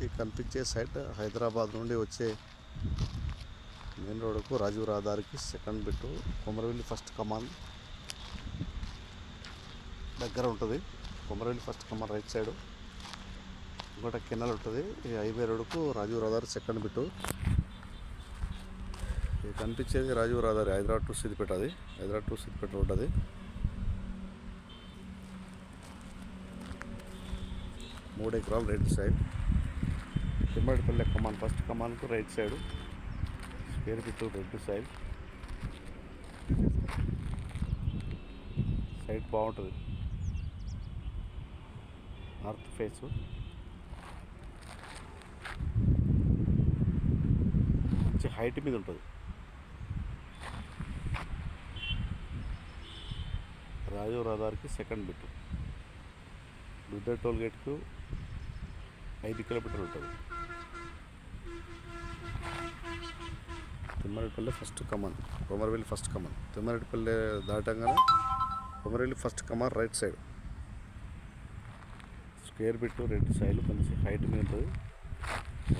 ఈ కనిపించే సైట్ హైదరాబాద్ నుండి వచ్చే మెయిన్ రోడ్కు రాజీవ్ రహదారికి సెకండ్ బిట్టు కొమరవెల్లి ఫస్ట్ కమాన్ దగ్గర ఉంటుంది. కొమరవెల్లి ఫస్ట్ కమాన్ రైట్ సైడ్ ఇంకోటి కెనాల్ ఉంటుంది. ఈ హైవే రోడ్కు రాజీవ్ రహదారి సెకండ్ బిట్టు. ఇది కనిపించేది రాజీవ్ రహదారి హైదరాబాద్ టు సిద్దిపేట. అది హైదరాబాద్ టు సిద్దిపేట రోడ్. అది 3 ఎకరాలు రైట్ సైడ్. తిమ్మడిపల్లె కమాన్ ఫస్ట్ కమాన్కు right side square feet red side. Site బాగుంటుంది. నార్త్ ఫేస్ మంచి హైట్ మీద ఉంటుంది. రాజీవ్ రహదారికి సెకండ్ బిట్. దుద్దర్ టోల్ గేట్కు 5 కిలోమీటర్లు ఉంటుంది. తిమ్మరెడ్డిపల్లె ఫస్ట్ కమాన్, కొమరవెల్లి ఫస్ట్ కమాన్. తిమ్మరెడ్డిపల్లె దాటంగానే కొమరవెల్లి ఫస్ట్ కమాన్ right side square bit red side మంచి హైట్ మీద ఉంటుంది.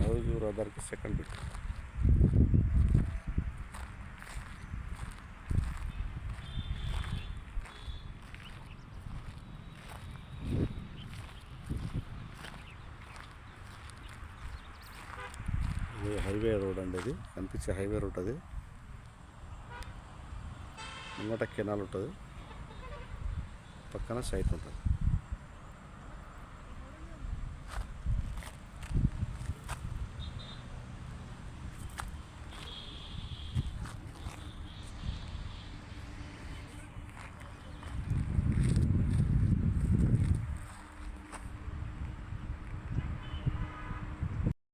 రాజీవ్ రహదారికి సెకండ్ బిట్. ఇది హైవే రోడ్ అండి. ఇది కనిపించే హైవే రోడ్. అది ముంగట కెనాల్ ఉంటుంది, పక్కన సైట్ ఉంటుంది.